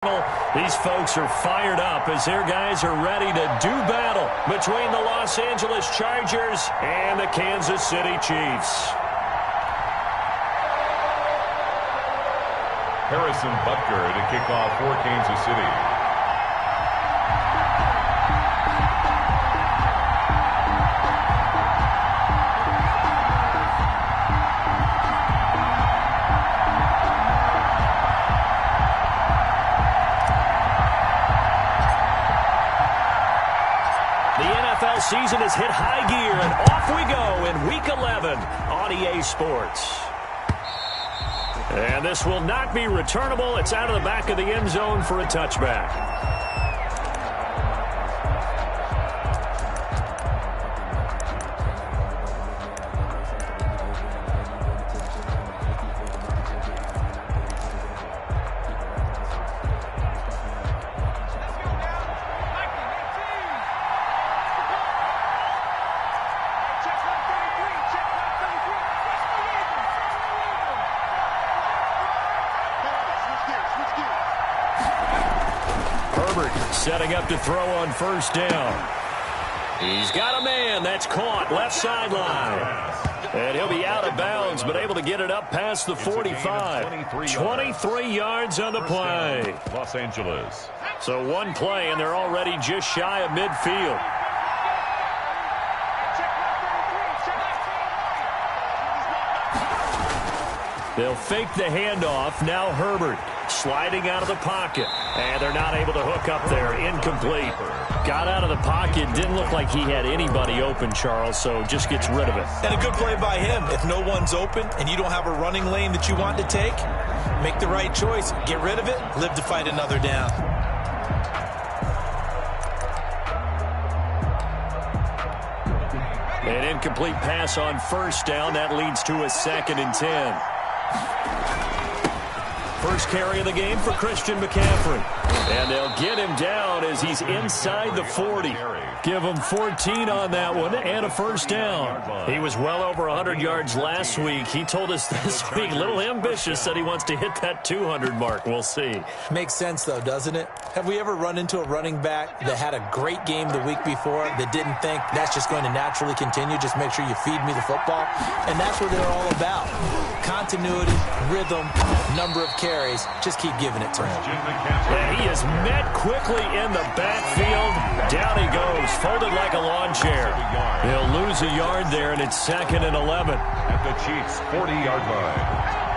These folks are fired up as their guys are ready to do battle between the Los Angeles Chargers and the Kansas City Chiefs. Harrison Butker to kick off for Kansas City. Season has hit high gear, and off we go in Week 11 on EA Sports. And this will not be returnable. It's out of the back of the end zone for a touchback. Setting up to throw on first down. He's got a man. That's caught left sideline. And he'll be out of bounds, but able to get it up past the 45. 23 yards on the play. Los Angeles. So one play, and they're already just shy of midfield. They'll fake the handoff. Now Herbert sliding out of the pocket. And they're not able to hook up there. Incomplete. Got out of the pocket. Didn't look like he had anybody open, Charles, so just gets rid of it. And a good play by him. If no one's open and you don't have a running lane that you want to take, make the right choice. Get rid of it. Live to fight another down. An incomplete pass on first down. That leads to a 2nd and 10. First carry of the game for Christian McCaffrey. And they'll get him down as he's inside the 40. Give him 14 on that one and a first down. He was well over 100 yards last week. He told us this week, a little ambitious, that he wants to hit that 200 mark. We'll see. Makes sense, though, doesn't it? Have we ever run into a running back that had a great game the week before that didn't think that's just going to naturally continue? Just make sure you feed me the football. And that's what they're all about. Continuity, rhythm, number of carries. Just keep giving it to him. And he is met quickly in the backfield. Down he goes, folded like a lawn chair. He'll lose a yard there, and it's 2nd and 11. At the Chiefs' 40-yard line.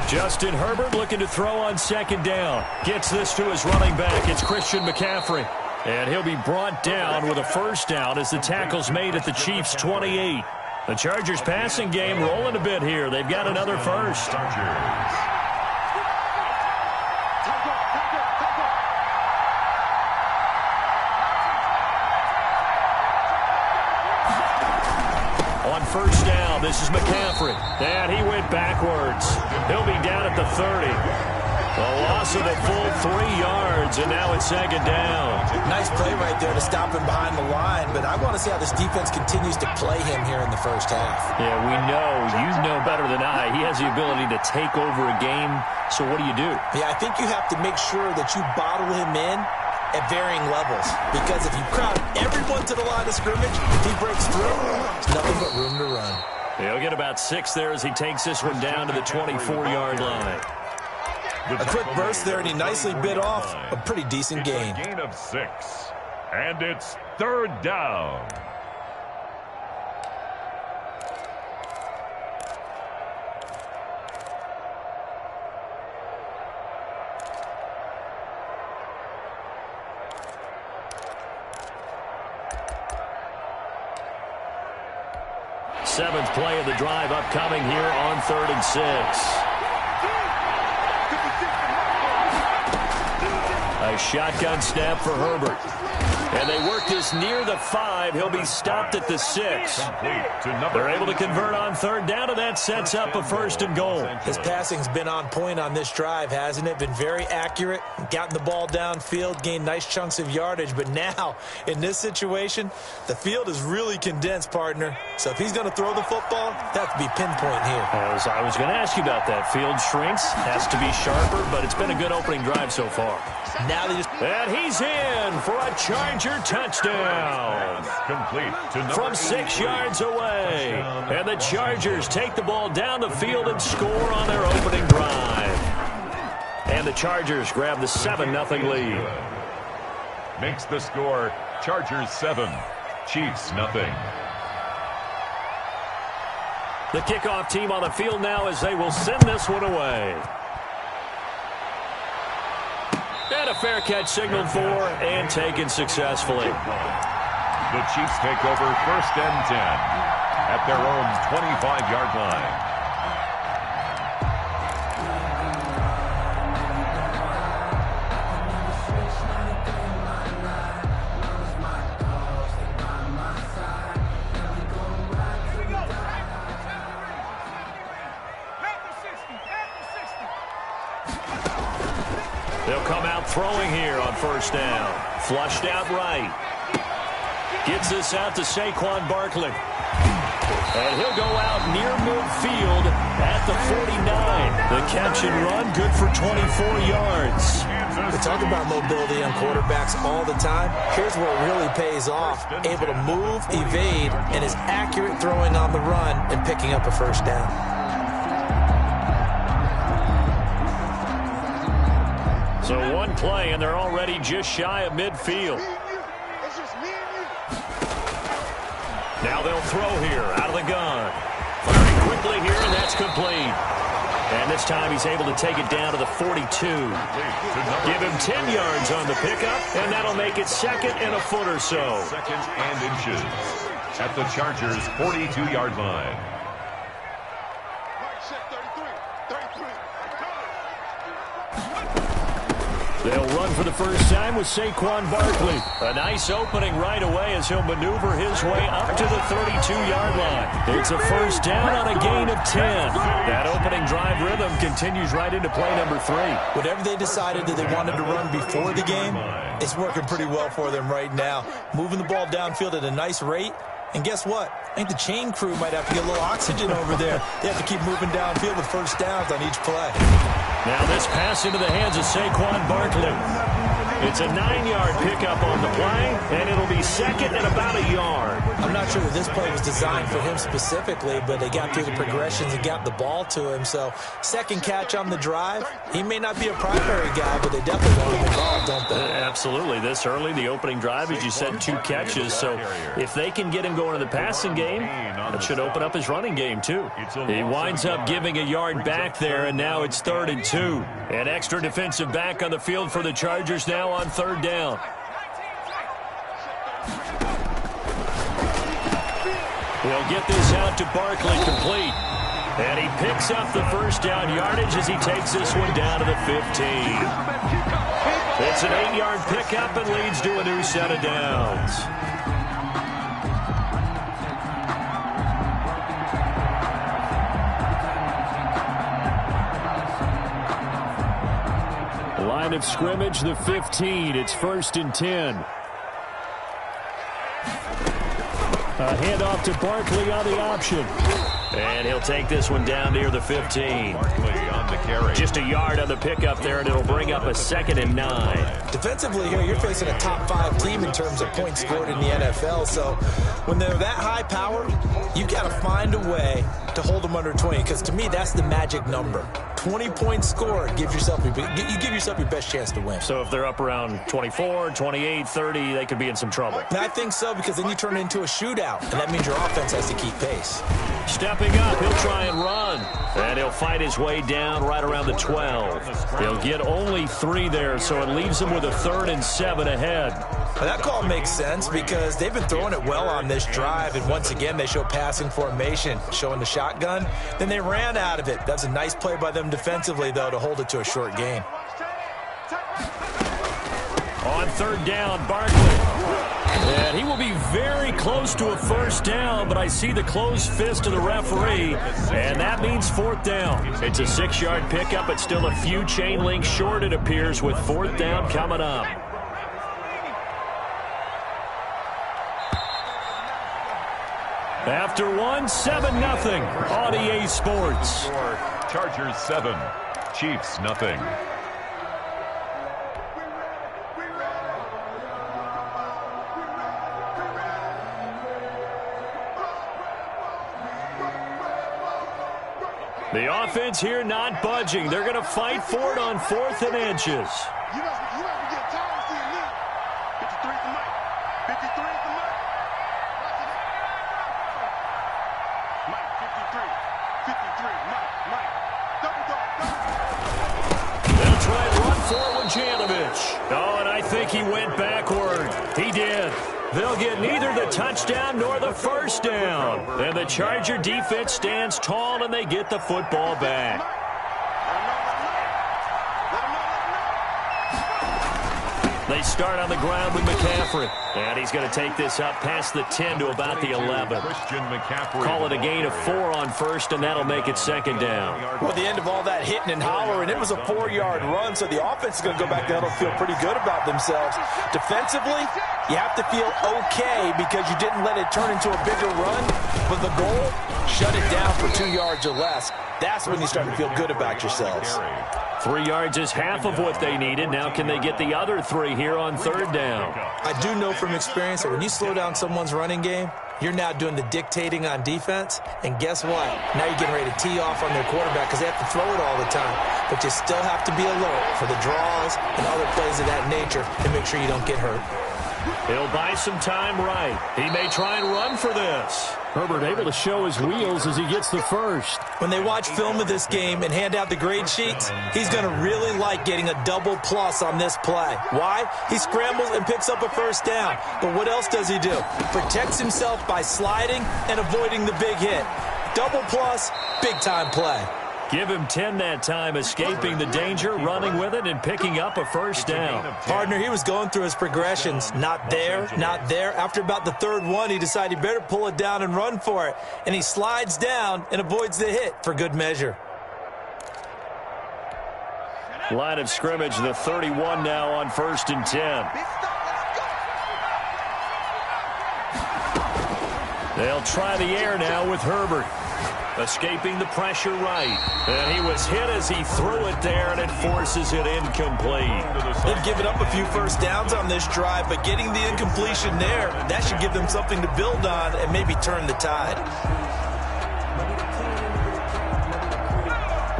Justin Herbert looking to throw on 2nd down. Gets this to his running back. It's Christian McCaffrey. And he'll be brought down with a first down as the tackle's made at the Chiefs' 28. The Chargers passing game rolling a bit here. They've got another first. On first down, this is McCaffrey. And he went backwards. He'll be down at the 30. A loss of a full 3 yards, and now it's 2nd down. Nice play right there to stop him behind the line, but I want to see how this defense continues to play him here in the first half. Yeah, we know. You know better than I. He has the ability to take over a game, so what do you do? Yeah, I think you have to make sure that you bottle him in at varying levels, because if you crowd everyone to the line of scrimmage, if he breaks through, there's nothing but room to run. He'll get about 6 there as he takes this one down to the 24-yard line. A quick burst there, and he nicely bit off a pretty decent gain. Gain of 6, and it's 3rd down. Seventh play of the drive upcoming here on 3rd and 6. A shotgun snap for Herbert. And they work this near the 5. He'll be stopped at the 6. They're able to convert on third down, and that sets up a 1st and goal. His passing's been on point on this drive, hasn't it? Been very accurate, gotten the ball downfield, gained nice chunks of yardage. But now, in this situation, the field is really condensed, partner. So if he's going to throw the football, that has to be pinpoint here. As I was going to ask you about that. Field shrinks, has to be sharper, but it's been a good opening drive so far. Now they just... And he's in for a Charger touchdown. Complete to from 6 yards away. And the Chargers take the ball down the field and score on their opening drive. And the Chargers grab the 7-0 lead. Makes the score Chargers 7, Chiefs 0. The kickoff team on the field now as they will send this one away. And a fair catch signaled for and taken successfully. The Chiefs take over 1st and 10 at their own 25-yard line. They'll come out throwing here on 1st down. Flushed out right. Gets this out to Saquon Barkley. And he'll go out near midfield at the 49. The catch and run, good for 24 yards. We talk about mobility on quarterbacks all the time. Here's where it really pays off. Able to move, evade, and is accurate throwing on the run and picking up a 1st down. So one play, and they're already just shy of midfield. Now they'll throw here out of the gun. Firing quickly here, and that's complete. And this time he's able to take it down to the 42. Give him 10 yards on the pickup, and that'll make it 2nd and a foot or so. 2nd and inches at the Chargers' 42-yard line. They'll run for the first time with Saquon Barkley. A nice opening right away as he'll maneuver his way up to the 32-yard line. It's a 1st down on a gain of 10. That opening drive rhythm continues right into play number 3. Whatever they decided that they wanted to run before the game, it's working pretty well for them right now. Moving the ball downfield at a nice rate. And guess what? I think the chain crew might have to get a little oxygen over there. They have to keep moving downfield with 1st downs on each play. Now this pass into the hands of Saquon Barkley. It's a 9-yard pickup on the play, and it'll be 2nd and about a yard. I'm not sure that this play was designed for him specifically, but they got through the progressions and got the ball to him. So 2nd catch on the drive. He may not be a primary guy, but they definitely want him involved, don't they? Absolutely. This early, the opening drive, as you said, 2 catches. So if they can get him going in the passing game, that should open up his running game, too. He winds up giving a yard back there, and now it's 3rd and 2. An extra defensive back on the field for the Chargers now on 3rd down. He'll get this out to Barkley complete. And he picks up the 1st down yardage as he takes this one down to the 15. It's an 8-yard pickup and leads to a new set of downs. Line of scrimmage, the 15. It's 1st and 10. A handoff to Barkley on the option. And he'll take this one down near the 15. Barkley on the carry. Just a yard on the pickup there, and it'll bring up a 2nd and 9. Defensively here, you're facing a top 5 team in terms of points scored in the NFL. So when they're that high power, you got to find a way to hold them under 20, because to me, that's the magic number. 20 points scored, you give yourself your best chance to win. So if they're up around 24, 28, 30, they could be in some trouble. And I think so, because then you turn it into a shootout, and that means your offense has to keep pace. Stepping up, he'll try and run. And he'll fight his way down right around the 12. He'll get only 3 there, so it leaves him with a 3rd and 7 ahead. Well, that call makes sense because they've been throwing it well on this drive, and once again, they show passing formation, showing the shotgun. Then they ran out of it. That's a nice play by them defensively, though, to hold it to a short gain. On third down, Barkley. And he will be very close to a first down, but I see the closed fist of the referee, and that means fourth down. It's a 6-yard pickup. It's still a few chain links short, it appears, with fourth down coming up. After 7-0 on EA Sports. Chargers 7, Chiefs nothing. The offense here not budging. They're going to fight for it on 4th and inches. You must be getting tired of seeing me. 53 is the mic. 53 is the mic. Mike, 53. 53, Mike. Double dog. They'll try and run forward with Janovich. Oh, and I think he went backward. He did. They'll get neither the touchdown nor the first down. And the Charger defense stands tall, and they get the football back. They start on the ground with McCaffrey. And he's going to take this up past the 10 to about the 11. Christian McCaffrey. Call it a gain of 4 on first, and that'll make it second down. Well, the end of all that hitting and hollering, it was a 4-yard run, so the offense is going to go back there and feel pretty good about themselves. Defensively, you have to feel okay because you didn't let it turn into a bigger run, but the goal, shut it down for 2 yards or less. That's when you start to feel good about yourselves. 3 yards is half of what they needed. Now can they get the other 3 here on third down? I do know from experience that when you slow down someone's running game, you're now doing the dictating on defense, and guess what? Now you're getting ready to tee off on their quarterback because they have to throw it all the time. But you still have to be alert for the draws and other plays of that nature and make sure you don't get hurt. He'll buy some time right. He may try and run for this. Herbert able to show his wheels as he gets the first. When they watch film of this game and hand out the grade sheets, he's going to really like getting a double plus on this play. Why? He scrambles and picks up a first down. But what else does he do? Protects himself by sliding and avoiding the big hit. Double plus, big time play. Give him 10 that time, escaping the danger, running with it, and picking up a first down. Partner, he was going through his progressions. Not there, not there. After about the third one, he decided he better pull it down and run for it. And he slides down and avoids the hit for good measure. Line of scrimmage, the 31 now on 1st and 10. They'll try the air now with Herbert. Escaping the pressure right. And he was hit as he threw it there, and it forces it incomplete. They've given up a few first downs on this drive, but getting the incompletion there, that should give them something to build on and maybe turn the tide.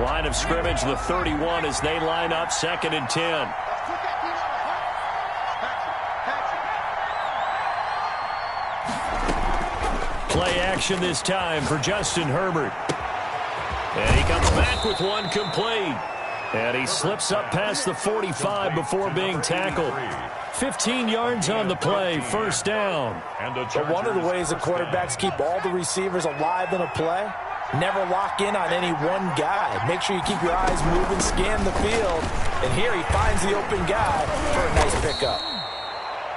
Line of scrimmage, the 31, as they line up 2nd and 10. Play action this time for Justin Herbert. And he comes back with one complete. And he slips up past the 45 before being tackled. 15 yards on the play, first down. But one of the ways the quarterbacks keep all the receivers alive in a play, never lock in on any one guy. Make sure you keep your eyes moving, scan the field. And here he finds the open guy for a nice pickup.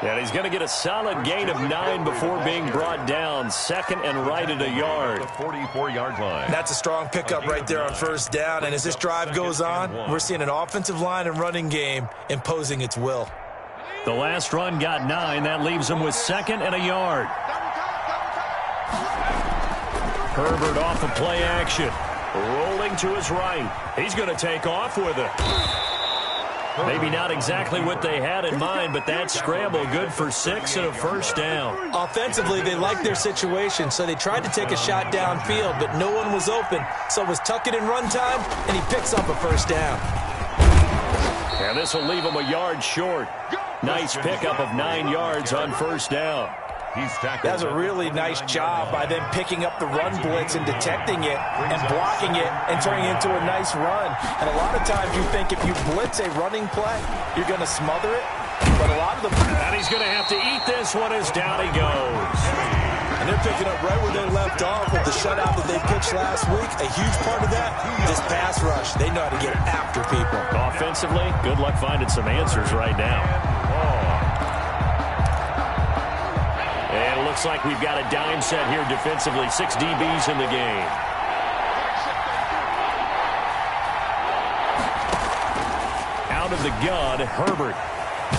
And he's going to get a solid gain of 9 before being brought down. 2nd and right at a yard. 44-yard line. That's a strong pickup right there on first down. And as this drive goes on, we're seeing an offensive line and running game imposing its will. The last run got 9. That leaves him with 2nd and a yard. Herbert off of play action. Rolling to his right. He's going to take off with it. Maybe not exactly what they had in mind, but that scramble good for 6 and a first down. Offensively, they liked their situation, so they tried to take a shot downfield, but no one was open. So it was tuck it in run time, and he picks up a first down. And this will leave him a yard short. Nice pickup of 9 yards on first down. That's a really nice job by them picking up the run blitz and detecting it and blocking it and turning it into a nice run. And a lot of times you think if you blitz a running play, you're going to smother it. But a lot of them... And he's going to have to eat this one as down he goes. And they're picking up right where they left off with the shutout that they pitched last week. A huge part of that, this pass rush. They know how to get after people. Offensively, good luck finding some answers right now. looks like we've got a dime set here defensively. 6 DBs in the game. Out of the gun, Herbert.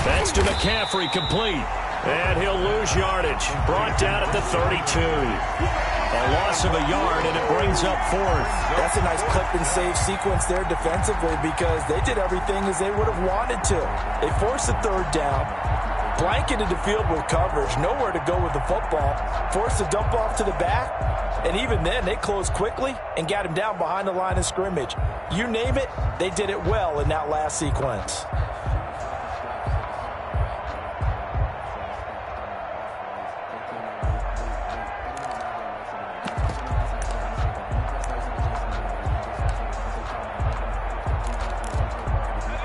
That's to McCaffrey, complete. And he'll lose yardage. Brought down at the 32. A loss of a yard, and it brings up 4th. That's a nice clip and save sequence there defensively because they did everything as they would have wanted to. They forced the 3rd down, blanketed the field with coverage, nowhere to go with the football, forced the dump off to the back, and even then they closed quickly and got him down behind the line of scrimmage. You name it, they did it well in that last sequence.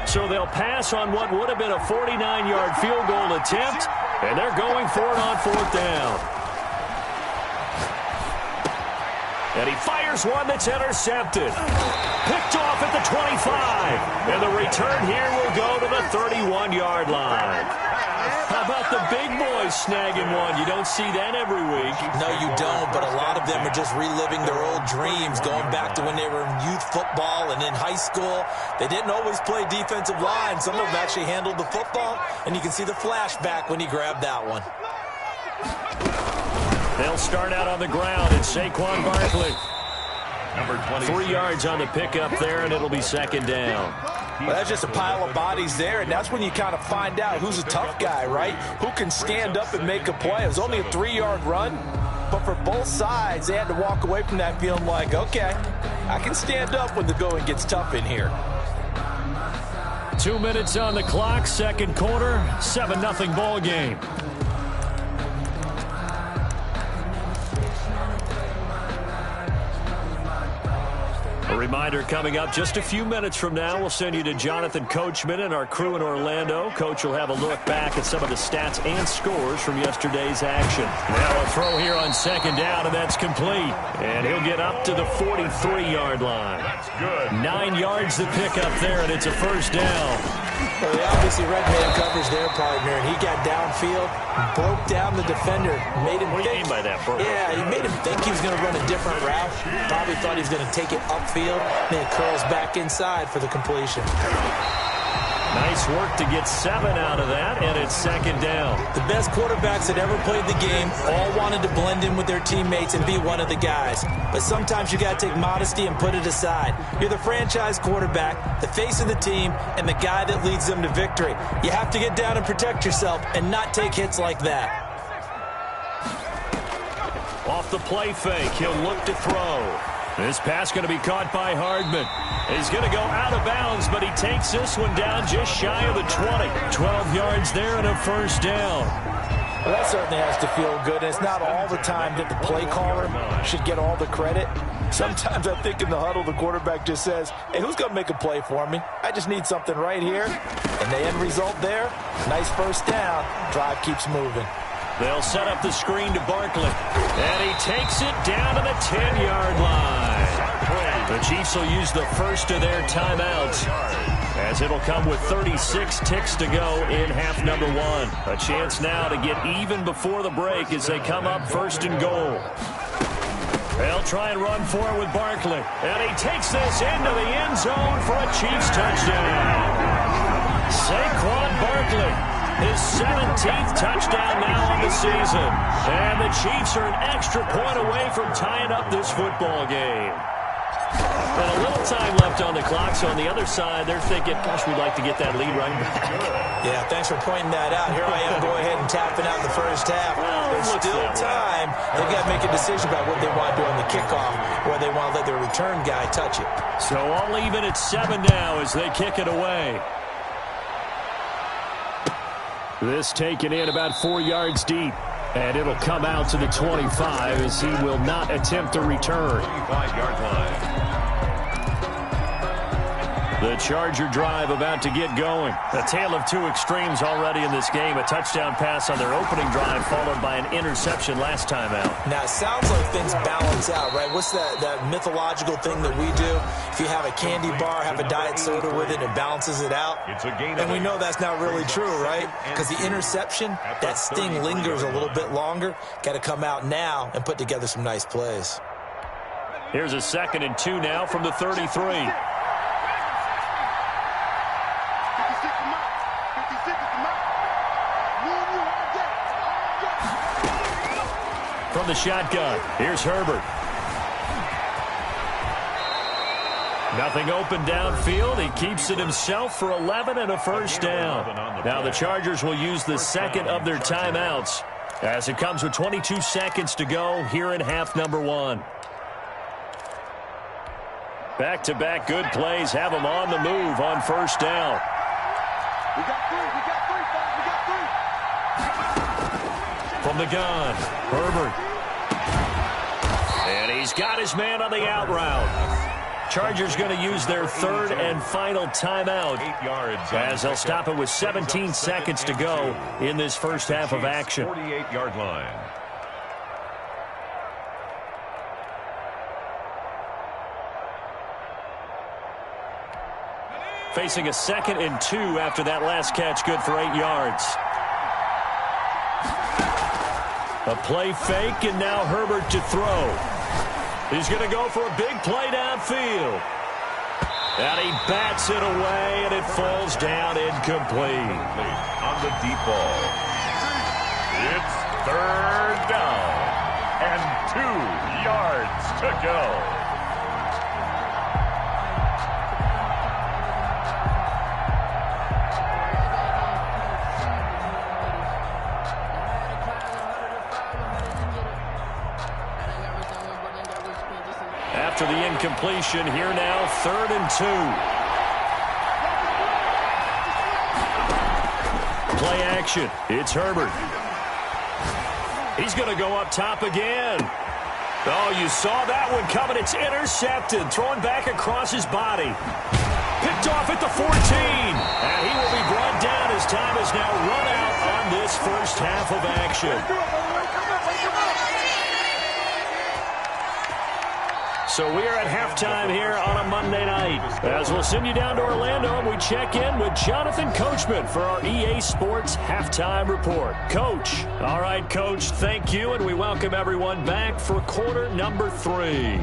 So they'll pass on what would have been a 49-yard field goal attempt, and they're going for it on 4th down. And he fires one that's intercepted. Picked off at the 25. And the return here will go to the 31-yard line. How about the big boys snagging one? You don't see that every week. No, you don't, but a lot of them are just reliving their old dreams, going back to when they were in youth football and in high school. They didn't always play defensive line. Some of them actually handled the football, and you can see the flashback when he grabbed that one. They'll start out on the ground. It's Saquon Barkley. Number 20. 3 yards on the pickup there, and it'll be 2nd down. Well, that's just a pile of bodies there, and that's when you kind of find out who's a tough guy, right? Who can stand up and make a play. It was only a 3-yard run, but for both sides, they had to walk away from that feeling like, okay, I can stand up when the going gets tough in here. 2 minutes on the clock, 2nd quarter, 7-0 ball game. A reminder coming up just a few minutes from now, we'll send you to Jonathan Coachman and our crew in Orlando. Coach will have a look back at some of the stats and scores from yesterday's action. Now a throw here on 2nd down, and that's complete. And he'll get up to the 43-yard line. That's good. 9 yards to pick up there, and it's a 1st down. Well, they obviously read man coverage their partner, and he got downfield, broke down the defender, made him What do you think. mean by that, Burke? Yeah, he made him think he was going to run a different route. Probably thought he was going to take it upfield, then it curls back inside for the completion. Nice work to get 7 out of that, and it's 2nd down. The best quarterbacks that ever played the game all wanted to blend in with their teammates and be one of the guys. But sometimes you got to take modesty and put it aside. You're the franchise quarterback, the face of the team, and the guy that leads them to victory. You have to get down and protect yourself and not take hits like that. Off the play fake, he'll look to throw. This pass going to be caught by Hardman. He's going to go out of bounds, but he takes this one down just shy of the 20. 12 yards there and a 1st down. Well, that certainly has to feel good. And it's not all the time that the play caller should get all the credit. Sometimes I think in the huddle, the quarterback just says, hey, who's going to make a play for me? I just need something right here. And the end result there, nice 1st down. Drive keeps moving. They'll set up the screen to Barkley. And he takes it down to the 10-yard line. The Chiefs will use the first of their timeouts, as it'll come with 36 ticks to go in half number 1. A chance now to get even before the break as they come up 1st and goal. They'll try and run for it with Barkley. And he takes this into the end zone for a Chiefs touchdown. Saquon Barkley. His 17th touchdown now on the season. And the Chiefs are an extra point away from tying up this football game. And a little time left on the clock, so on the other side, they're thinking, gosh, we'd like to get that lead right back. Yeah, thanks for pointing that out. Here I am, go ahead and tapping out the 1st half. There's still time. They've got to make a decision about what they want to do on the kickoff, or they want to let their return guy touch it. So all even at 7 now as they kick it away. This taken in about 4 yards deep. And it'll come out to the 25 as he will not attempt to return. 25-yard line. The Charger drive about to get going. A tale of two extremes already in this game. A touchdown pass on their opening drive followed by an interception last time out. Now, it sounds like things balance out, right? What's that mythological thing that we do? If you have a candy bar, have a diet soda with it, it balances it out. It's a gain And we know that's not really true, right? Because the interception, that sting lingers a little bit longer. Got to come out now and put together some nice plays. Here's a 2nd and 2 now from the 33. From the shotgun, here's Herbert. Nothing open downfield. He keeps it himself for 11 and a first down. Now the Chargers will use the second of their timeouts as it comes with 22 seconds to go here in half number 1. Back-to-back good plays have them on the move on first down. We got three. From the gun, Herbert. And he's got his man on the out route. Chargers going to use their third and final timeout 8 yards as they'll stop it with 17 seconds to go in this first half of action. 48-yard line. Facing a 2nd and 2 after that last catch, good for 8 yards. A play fake, and now Herbert to throw. He's going to go for a big play downfield. And he bats it away, and it falls down incomplete. On the deep ball. It's 3rd down and 2 yards to go. After the incompletion, here now, 3rd and 2. Play action. It's Herbert. He's going to go up top again. Oh, you saw that one coming. It's intercepted. Thrown back across his body. Picked off at the 14. And he will be brought down as time is now run out on this first half of action. So we are at halftime here on a Monday night. As we'll send you down to Orlando, and we check in with Jonathan Coachman for our EA Sports Halftime Report. Coach. All right, Coach, thank you, and we welcome everyone back for quarter number 3.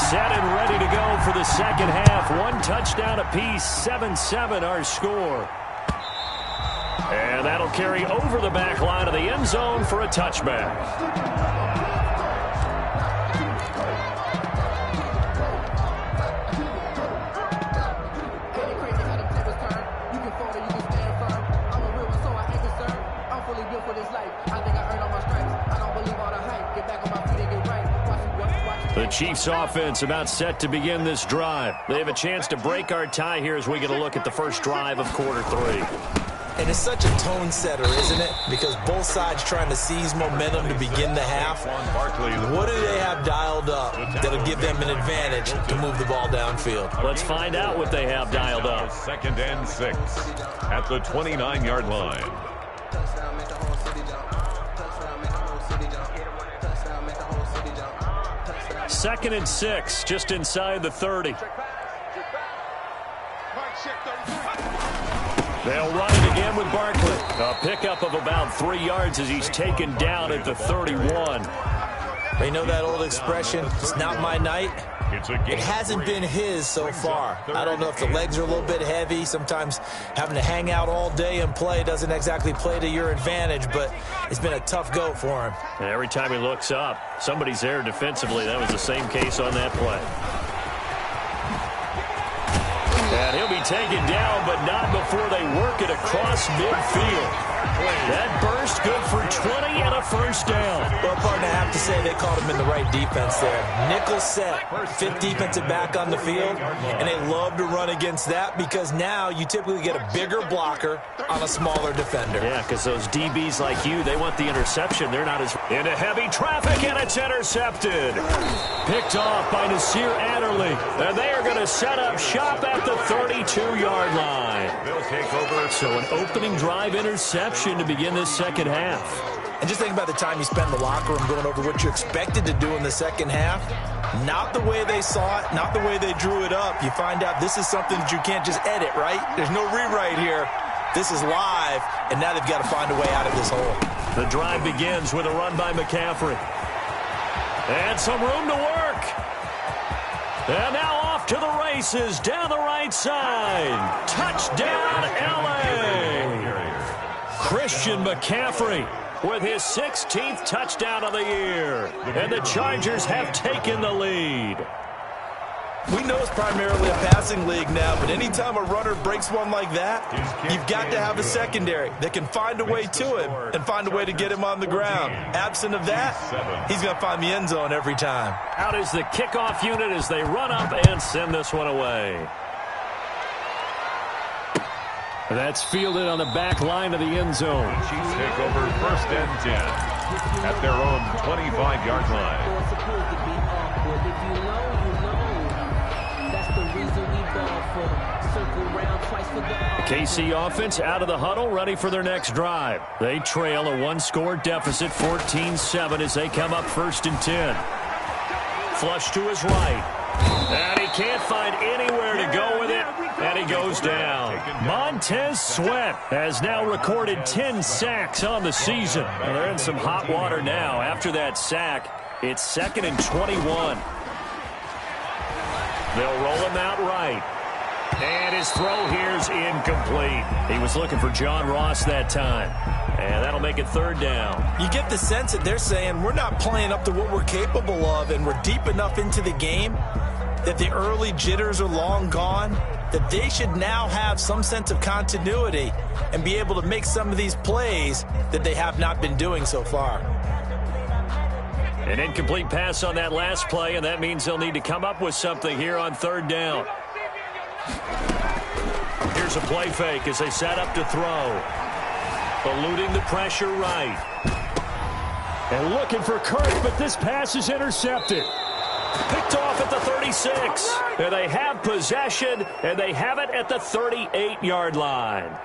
Set and ready to go for the second half. 1 touchdown apiece, 7-7 our score. And that'll carry over the back line of the end zone for a touchback. The Chiefs offense about set to begin this drive. They have a chance to break our tie here as we get a look at the first drive of quarter 3. And it's such a tone setter, isn't it? Because both sides trying to seize momentum to begin the half. What do they have dialed up that'll give them an advantage to move the ball downfield? Let's find out what they have dialed up. 2nd and 6 at the 29-yard line. Second and 6, just inside the 30. They'll run it again with Barkley. A pickup of about 3 yards as he's taken down at the 31. You know that old expression, it's not my night? It hasn't been his so far. I don't know if the legs are a little bit heavy. Sometimes having to hang out all day and play doesn't exactly play to your advantage, but it's been a tough go for him. And every time he looks up, somebody's there defensively. That was the same case on that play. And he'll be taken down, but not before they work it across midfield. That burst good for 20 and a first down. Well, partner, I have to say they caught him in the right defense there. Nickel set, fifth defensive back on the field, and they love to run against that because now you typically get a bigger blocker on a smaller defender. Yeah, because those DBs like you, they want the interception. They're not as into heavy traffic, and it's intercepted. Picked off by Nasir Adderley, and they are going to set up shop at the 32-yard line. They'll take over. So an opening drive interception to begin this second half. And just think about the time you spend in the locker room going over what you expected to do in the second half. Not the way they saw it, not the way they drew it up. You find out this is something that you can't just edit, right? There's no rewrite here. This is live, and now they've got to find a way out of this hole. The drive begins with a run by McCaffrey. And some room to work. And now off to the races down the right side. Touchdown, L.A. Christian McCaffrey with his 16th touchdown of the year. And the Chargers have taken the lead. We know it's primarily a passing league now, but anytime a runner breaks one like that, you've got to have a secondary that can find a way to him and find a way to get him on the ground. Absent of that, he's going to find the end zone every time. Out is the kickoff unit as they run up and send this one away. That's fielded on the back line of the end zone. The Chiefs take over first and 10 at their own 25-yard line. KC offense out of the huddle, ready for their next drive. They trail a one-score deficit, 14-7, as they come up first and 10. Flush to his right. And he can't find anywhere to go with it, and he goes down. Montez Sweat has now recorded 10 sacks on the season. Well, they're in some hot water now. After that sack, it's 2nd and 21. They'll roll him out right. And his throw here's incomplete. He was looking for John Ross that time. And that'll make it 3rd down. You get the sense that they're saying we're not playing up to what we're capable of, and we're deep enough into the game that the early jitters are long gone, that they should now have some sense of continuity and be able to make some of these plays that they have not been doing so far. An incomplete pass on that last play, and that means they'll need to come up with something here on 3rd down. Here's a play fake as they set up to throw. Eluding the pressure right. And looking for Kirk, but this pass is intercepted. Picked off at the 36. And they have possession, and they have it at the 38-yard line.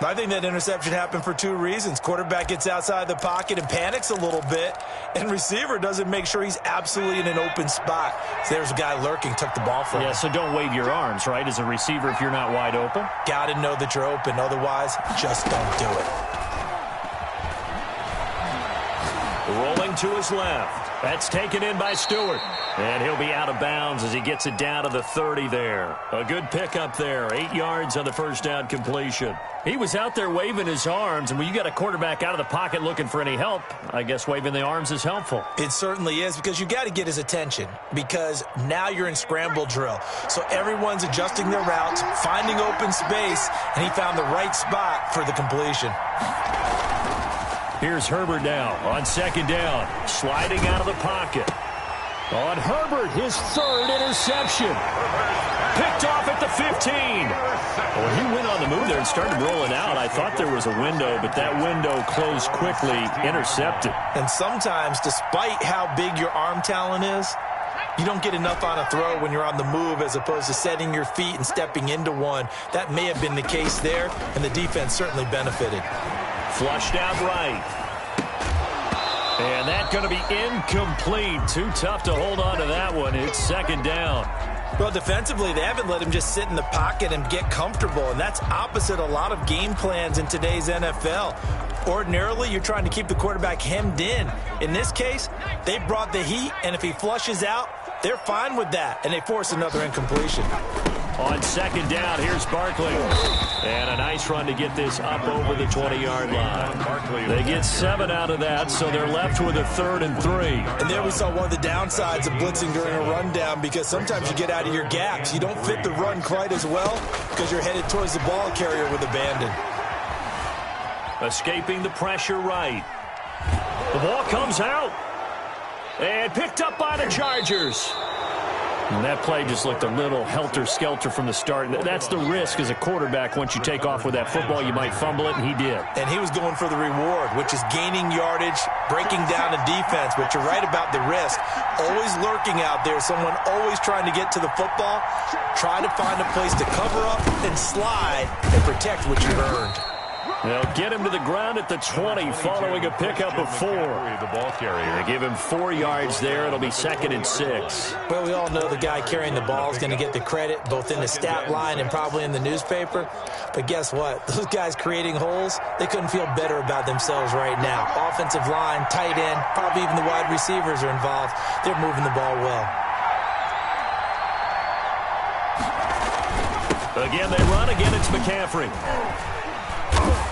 I think that interception happened for 2 reasons. Quarterback gets outside the pocket and panics a little bit, and receiver doesn't make sure he's absolutely in an open spot. So there's a guy lurking, took the ball from him. Yeah, so don't wave your arms, right, as a receiver if you're not wide open. Got to know that you're open. Otherwise, just don't do it. Rolling to his left. That's taken in by Stewart. And he'll be out of bounds as he gets it down to the 30 there. A good pickup there. 8 yards on the first down completion. He was out there waving his arms, and when you got a quarterback out of the pocket looking for any help, I guess waving the arms is helpful. It certainly is, because you got to get his attention, because now you're in scramble drill. So everyone's adjusting their routes, finding open space, and he found the right spot for the completion. Here's Herbert now on 2nd down, sliding out of the pocket. On Herbert, his 3rd interception. Picked off at the 15. Well, he went on the move there and started rolling out. I thought there was a window, but that window closed quickly, intercepted. And sometimes, despite how big your arm talent is, you don't get enough on a throw when you're on the move as opposed to setting your feet and stepping into one. That may have been the case there, and the defense certainly benefited. Flushed out right. And that's going to be incomplete. Too tough to hold on to that one. It's 2nd down. Well, defensively, they haven't let him just sit in the pocket and get comfortable, and that's opposite a lot of game plans in today's NFL. Ordinarily, you're trying to keep the quarterback hemmed in. In this case, they brought the heat, and if he flushes out, they're fine with that, and they force another incompletion. On 2nd down, here's Barkley. And a nice run to get this up over the 20-yard line. They get 7 out of that, so they're left with a 3rd and 3. And there we saw one of the downsides of blitzing during a rundown, because sometimes you get out of your gaps. You don't fit the run quite as well because you're headed towards the ball carrier with abandon. Escaping the pressure right. The ball comes out. And picked up by the Chargers. And that play just looked a little helter-skelter from the start. That's the risk as a quarterback. Once you take off with that football, you might fumble it, and he did. And he was going for the reward, which is gaining yardage, breaking down a defense. But you're right about the risk. Always lurking out there, someone always trying to get to the football. Try to find a place to cover up and slide and protect what you've earned. They'll get him to the ground at the 20 following a pickup of 4. The ball carrier. They give him 4 yards there. It'll be 2nd and 6. Well, we all know the guy carrying the ball is going to get the credit, both in the stat line and probably in the newspaper. But guess what? Those guys creating holes, they couldn't feel better about themselves right now. Offensive line, tight end, probably even the wide receivers are involved. They're moving the ball well. Again, they run. Again, it's McCaffrey.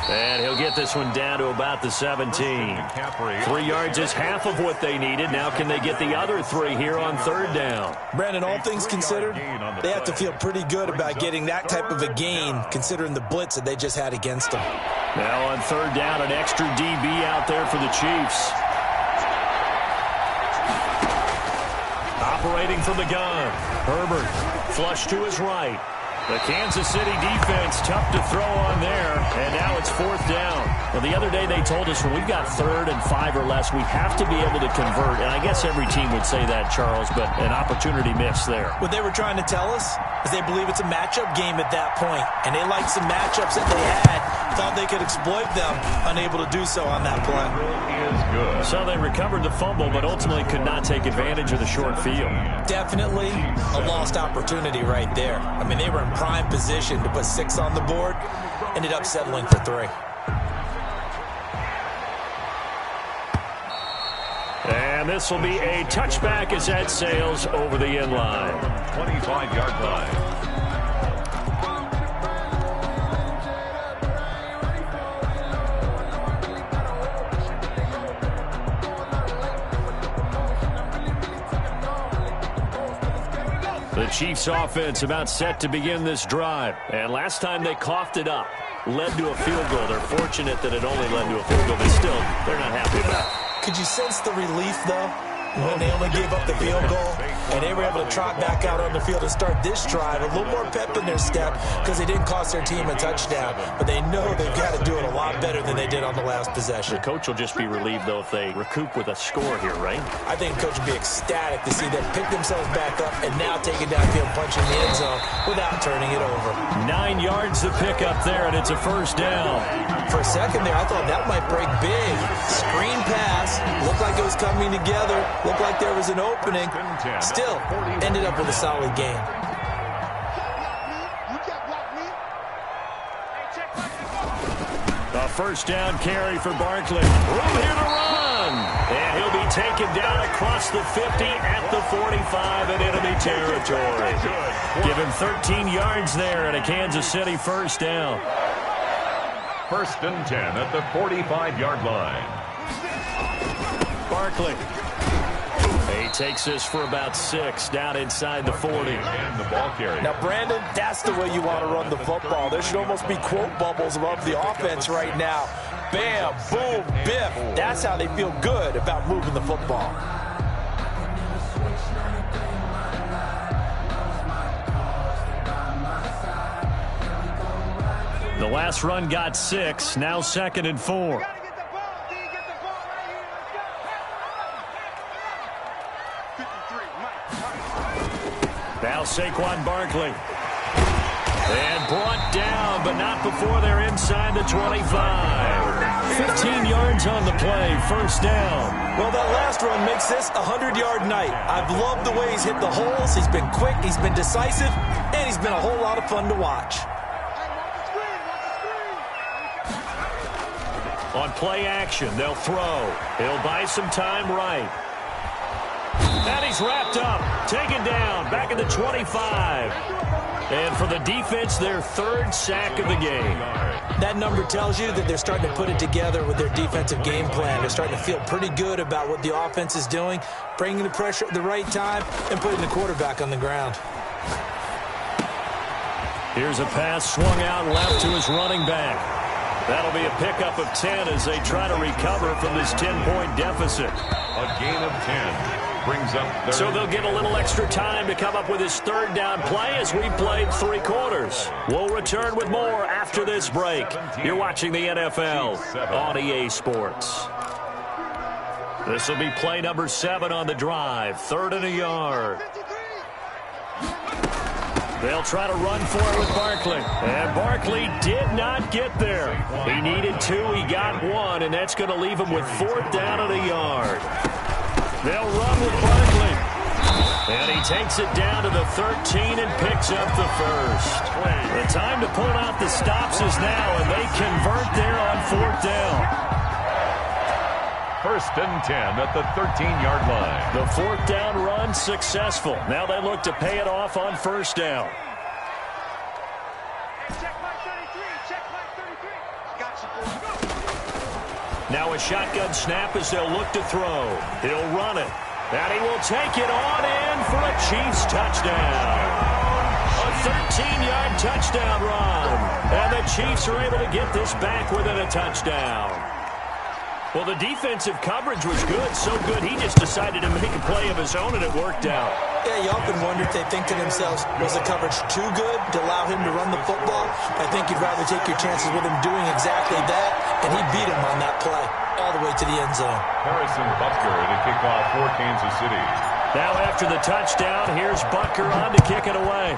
And he'll get this one down to about the 17. 3 yards is half of what they needed. Now can they get the other 3 here on 3rd down? Brandon, all things considered, they have to feel pretty good about getting that type of a gain, considering the blitz that they just had against them. Now on 3rd down, an extra DB out there for the Chiefs. Operating from the gun. Herbert flush to his right. The Kansas City defense, tough to throw on there, and now it's 4th down. Well, the other day they told us when we've got 3rd and 5 or less, we have to be able to convert, and I guess every team would say that, Charles, but an opportunity missed there. What they were trying to tell us is they believe it's a matchup game at that point, and they liked some matchups that they had, thought they could exploit them, unable to do so on that play. So they recovered the fumble, but ultimately could not take advantage of the short field. Definitely a lost opportunity right there. I mean, they were in prime position to put 6 on the board, ended up settling for 3. And this will be a touchback as that sails over the end line. 25-yard line. The Chiefs offense about set to begin this drive. And last time they coughed it up, led to a field goal. They're fortunate that it only led to a field goal, but still, they're not happy about it. Could you sense the relief, though, when they only gave up the field goal and they were able to trot back out on the field and start this drive? A little more pep in their step because they didn't cost their team a touchdown, but they know they've got to do it a lot better than they did on the last possession. The coach will just be relieved, though, if they recoup with a score here, right? I think the coach would be ecstatic to see them pick themselves back up and now take it downfield, punching the end zone without turning it over. 9 yards to pick up there, and it's a 1st down. For a second there, I thought that might break big. Screen pass, looked like it was coming together, looked like there was an opening. Still, ended up with a solid game. A 1st down carry for Barkley. Room here to run. And he'll be taken down across the 50 at the 45 in enemy territory. Give him 13 yards there and a Kansas City 1st down. 1st and 10 at the 45-yard line. Barkley. He takes this for about 6 down inside the 40. And the ball carrier. Now, Brandon, that's the way you want to run the football. There should almost be quote bubbles above the offense right now. Bam, boom, biff. That's how they feel good about moving the football. The last run got 6. Now 2nd and 4. Now Saquon Barkley. And brought down, but not before they're inside the 25. 15 yards on the play, 1st down. Well, that last run makes this a 100-yard night. I've loved the way he's hit the holes. He's been quick, he's been decisive, and he's been a whole lot of fun to watch. On play action, they'll throw. He'll buy some time right. And he's wrapped up, taken down, back at the 25. And for the defense, their 3rd sack of the game. That number tells you that they're starting to put it together with their defensive game plan. They're starting to feel pretty good about what the offense is doing, bringing the pressure at the right time, and putting the quarterback on the ground. Here's a pass swung out left to his running back. That'll be a pickup of 10 as they try to recover from this 10-point deficit. A gain of 10 brings up third. So they'll get a little extra time to come up with his third down play as we played 3 quarters. We'll return with more after this break. You're watching the NFL on EA Sports. This will be play number 7 on the drive. 3rd and a yard. They'll try to run for it with Barkley. And Barkley did not get there. He needed 2. He got 1, and that's going to leave him with 4th down and a yard. They'll run with Barkley. And he takes it down to the 13 and picks up the first. The time to pull out the stops is now, and they convert there on 4th down. 1st and 10 at the 13-yard line. The 4th down run successful. Now they look to pay it off on 1st down. Now a shotgun snap as they'll look to throw. He'll run it. And he will take it on in for a Chiefs touchdown. A 13-yard touchdown run. And the Chiefs are able to get this back within a touchdown. Well, the defensive coverage was good, so good he just decided to make a play of his own, and it worked out. Yeah, you often wonder if they think to themselves, was the coverage too good to allow him to run the football? I think you'd rather take your chances with him doing exactly that, and he beat him on that play all the way to the end zone. Harrison Butker to kick off for Kansas City. Now after the touchdown, here's Butker on to kick it away.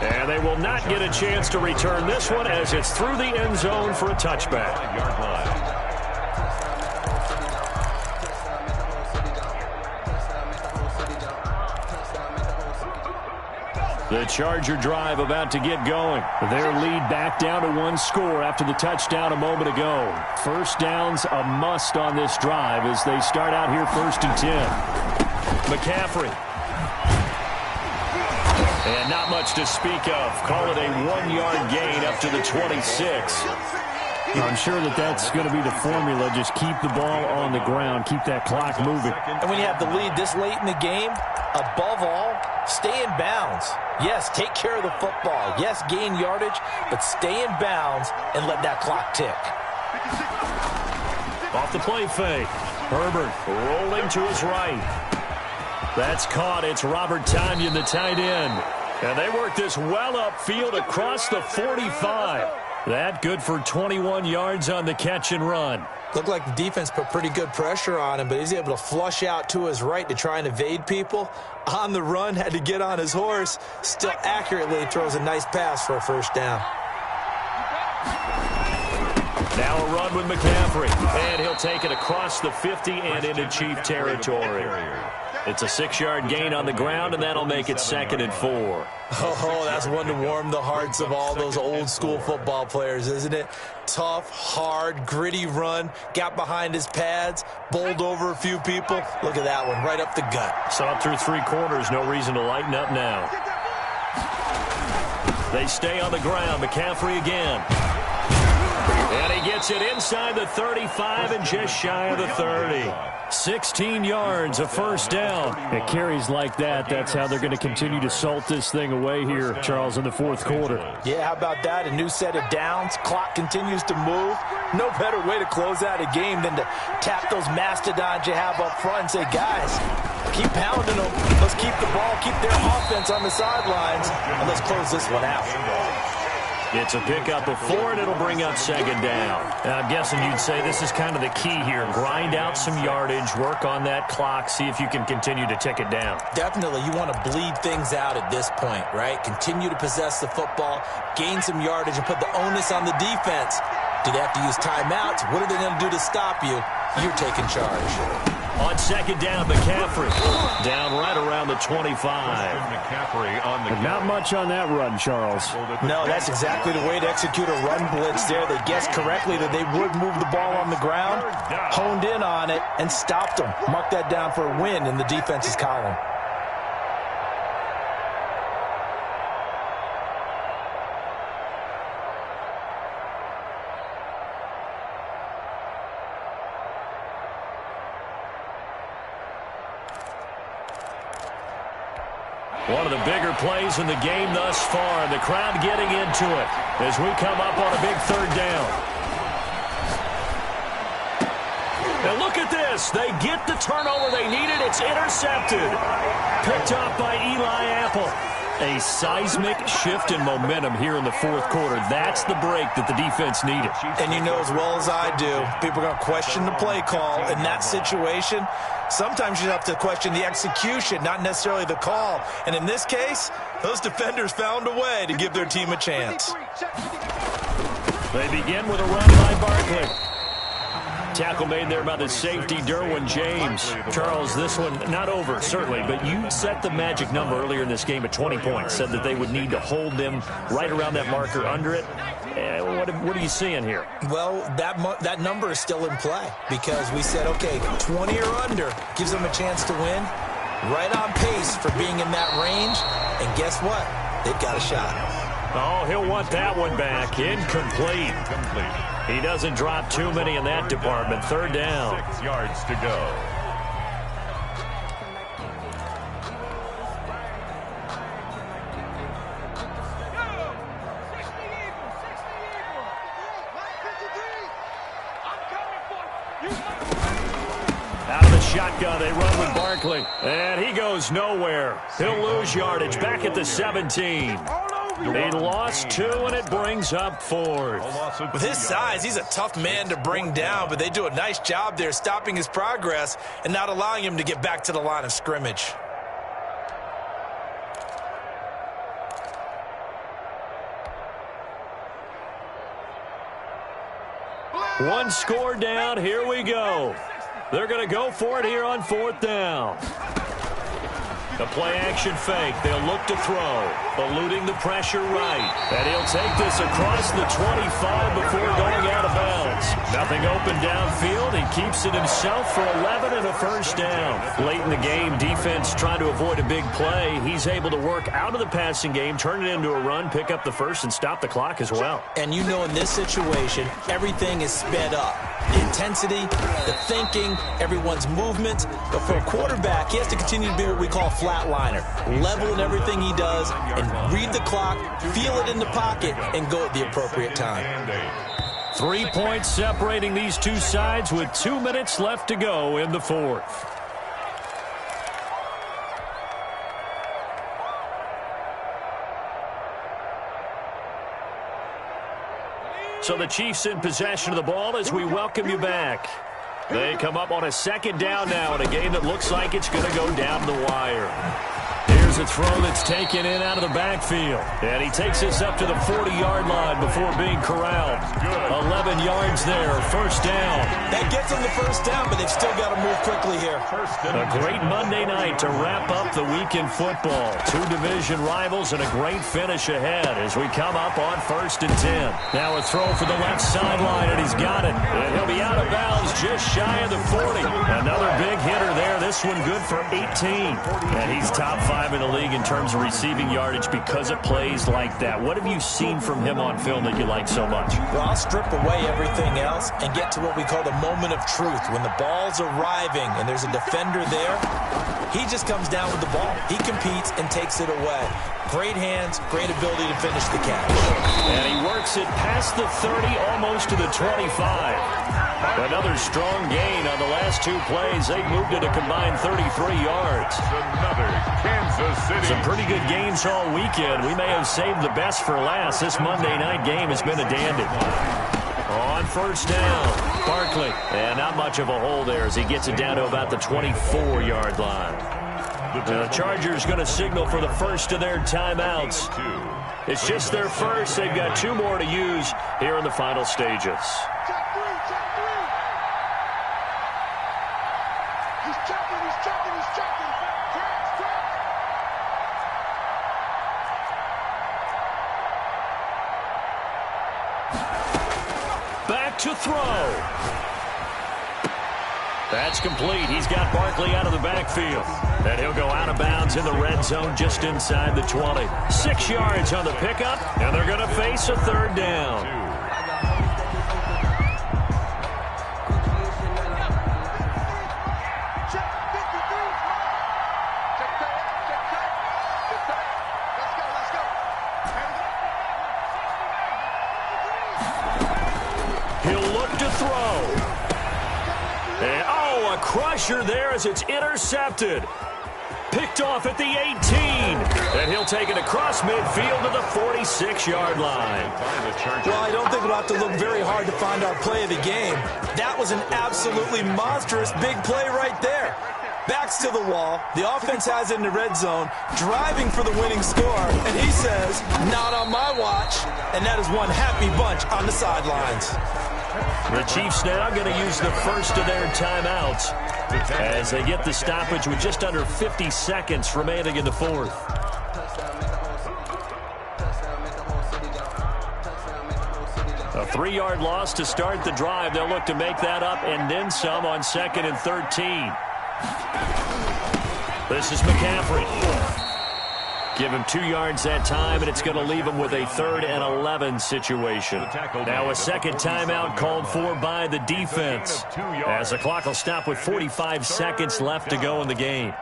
And they will not get a chance to return this one as it's through the end zone for a touchback. 5-yard line. The Charger drive about to get going. Their lead back down to 1 score after the touchdown a moment ago. 1st down's a must on this drive as they start out here 1st and 10. McCaffrey. And not much to speak of. Call it a 1-yard gain up to the 26. I'm sure that's going to be the formula. Just keep the ball on the ground. Keep that clock moving. And when you have the lead this late in the game, above all, stay in bounds. Yes, take care of the football. Yes, gain yardage, but stay in bounds and let that clock tick. Off the play fake. Herbert rolling to his right. That's caught. It's Robert Tonyan, the tight end. And they work this well upfield across the 45. That good for 21 yards on the catch and run. Looked like the defense put pretty good pressure on him, but he's able to flush out to his right to try and evade people. On the run, had to get on his horse. Still accurately throws a nice pass for a 1st down. Now a run with McCaffrey. And he'll take it across the 50 and into Chief territory. It's a 6-yard gain on the ground, and that'll make it 2nd and 4. Oh, that's one to warm the hearts of all those old-school football players, isn't it? Tough, hard, gritty run, got behind his pads, bowled over a few people. Look at that one, right up the gut. Saw it through 3 quarters, no reason to lighten up now. They stay on the ground, McCaffrey again. And he gets it inside the 35 and just shy of the 30. 16 yards, a 1st down. It carries like that. That's how they're going to continue to salt this thing away here, Charles, in the 4th quarter. Yeah, how about that? A new set of downs. Clock continues to move. No better way to close out a game than to tap those mastodons you have up front and say, guys, keep pounding them. Let's keep the ball, keep their offense on the sidelines, and let's close this one out. It's a pickup of 4, and it'll bring up 2nd down. And I'm guessing you'd say this is kind of the key here. Grind out some yardage, work on that clock, see if you can continue to tick it down. Definitely, you want to bleed things out at this point, right? Continue to possess the football, gain some yardage, and put the onus on the defense. Do they have to use timeouts? What are they going to do to stop you? You're taking charge. On 2nd down, McCaffrey down right around the 25. McCaffrey on the Not much on that run, Charles. No, that's exactly the way to execute a run blitz there. They guessed correctly that they would move the ball on the ground, honed in on it, and stopped them. Mark that down for a win in the defense's column. One of the bigger plays in the game thus far. The crowd getting into it as we come up on a big third down. And look at this. They get the turnover they needed. It's intercepted. Picked up by Eli Apple. A seismic shift in momentum here in the fourth quarter. That's the break that the defense needed. And you know as well as I do, people are going to question the play call in that situation. Sometimes you have to question the execution, not necessarily the call. And in this case, those defenders found a way to give their team a chance. They begin with a run by Barkley. Tackle made there by the safety, Derwin James. Charles, this one not over, certainly, but you set the magic number earlier in this game at 20 points, said that they would need to hold them right around that marker under it. What are you seeing here? Well, that number is still in play because we said, okay, 20 or under gives them a chance to win. Right on pace for being in that range. And guess what? They've got a shot. Oh, he'll want that one back. Incomplete. He doesn't drop too many in that department. Third down. 6 yards to go. Out of the shotgun, they run with Barkley. And he goes nowhere. He'll lose yardage back at the 17. He lost 2, and it brings up 4th. With his size, he's a tough man to bring down, but they do a nice job there stopping his progress and not allowing him to get back to the line of scrimmage. One score down. Here we go. They're going to go for it here on 4th down. The play-action fake. They'll look to throw. Eluding the pressure right. And he'll take this across the 25 before going out of bounds. Nothing open downfield. He keeps it himself for 11 and a first down. Late in the game, defense trying to avoid a big play. He's able to work out of the passing game, turn it into a run, pick up the first, and stop the clock as well. And you know in this situation, everything is sped up. The intensity, the thinking, everyone's movement. But for a quarterback, he has to continue to be what we call a flatliner. Level in everything he does and read the clock, feel it in the pocket, and go at the appropriate time. 3 points separating these two sides with 2 minutes left to go in the fourth. So the Chiefs in possession of the ball as we welcome you back. They come up on a second down now in a game that looks like it's going to go down the wire. Here's a throw that's taken in out of the backfield. And he takes us up to the 40-yard line before being corralled. 11 yards there, first down. That gets them the first down, but they've still got to move quickly here. A great Monday night to wrap up the week in football. 2 division rivals and a great finish ahead as we come up on 1st and 10. Now a throw for the left sideline, and he's got it. And he'll be out of bounds just shy of the 40. Another big hitter there. This one good for 18. And he's top 5 in the league in terms of receiving yardage because of plays like that. What have you seen from him on film that you like so much? Well, I'll strip away everything else and get to what we call the moment of truth. When the ball's arriving and there's a defender there, he just comes down with the ball. He competes and takes it away. Great hands, great ability to finish the catch. And he works it past the 30, almost to the 25. Another strong gain on the last 2 plays. They've moved it a combined 33 yards. Another Kansas City. Some pretty good games all weekend. We may have saved the best for last. This Monday night game has been a dandy. On first down, Barkley. And not much of a hole there as he gets it down to about the 24-yard line. The Chargers going to signal for the first of their timeouts. It's just their first. They've got 2 more to use here in the final stages. Back to throw. That's complete. He's got Barkley out of the backfield. And he'll go out of bounds in the red zone just inside the 20. 6 yards on the pickup, and they're going to face a third down. Pressure there as it's intercepted. Picked off at the 18. And he'll take it across midfield to the 46-yard line. Well, I don't think we'll have to look very hard to find our play of the game. That was an absolutely monstrous big play right there. Backs to the wall. The offense has it in the red zone, driving for the winning score. And he says, not on my watch. And that is one happy bunch on the sidelines. The Chiefs now going to use the first of their timeouts as they get the stoppage with just under 50 seconds remaining in the fourth. A 3-yard loss to start the drive. They'll look to make that up and then some on 2nd and 13. This is McCaffrey. Give him 2 yards that time, and it's going to leave him with a 3rd and 11 situation. Now a second timeout called for by the defense, as the clock will stop with 45 seconds left to go in the game.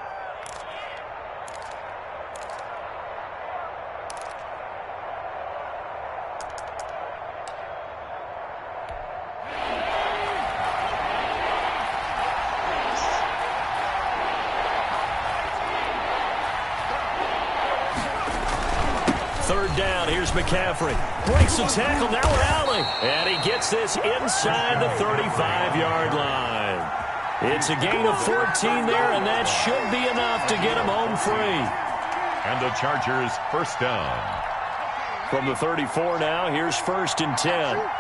McCaffrey breaks the tackle. Now we're Allen. And he gets this inside the 35-yard line. It's a gain of 14 there, and that should be enough to get him home free. And the Chargers first down. From the 34 now, here's 1st and 10.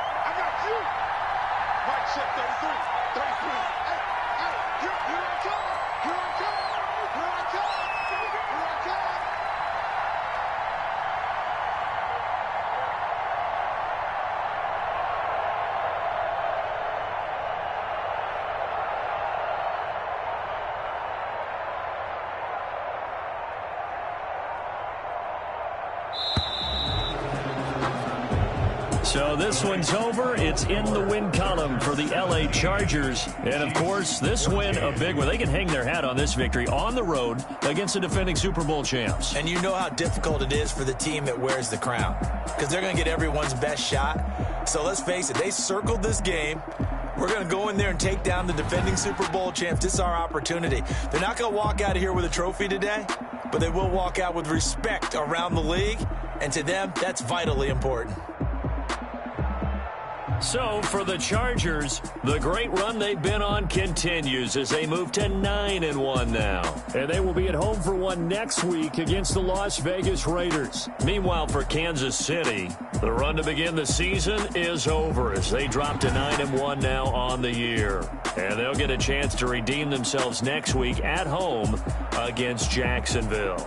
So this one's over. It's in the win column for the L.A. Chargers. And, of course, this win a big one. They can hang their hat on this victory on the road against the defending Super Bowl champs. And you know how difficult it is for the team that wears the crown, because they're going to get everyone's best shot. So let's face it, they circled this game. We're going to go in there and take down the defending Super Bowl champs. This is our opportunity. They're not going to walk out of here with a trophy today, but they will walk out with respect around the league. And to them, that's vitally important. So for the Chargers, the great run they've been on continues as they move to 9-1 now. And they will be at home for one next week against the Las Vegas Raiders. Meanwhile, for Kansas City, the run to begin the season is over as they drop to 9-1 now on the year. And they'll get a chance to redeem themselves next week at home against Jacksonville.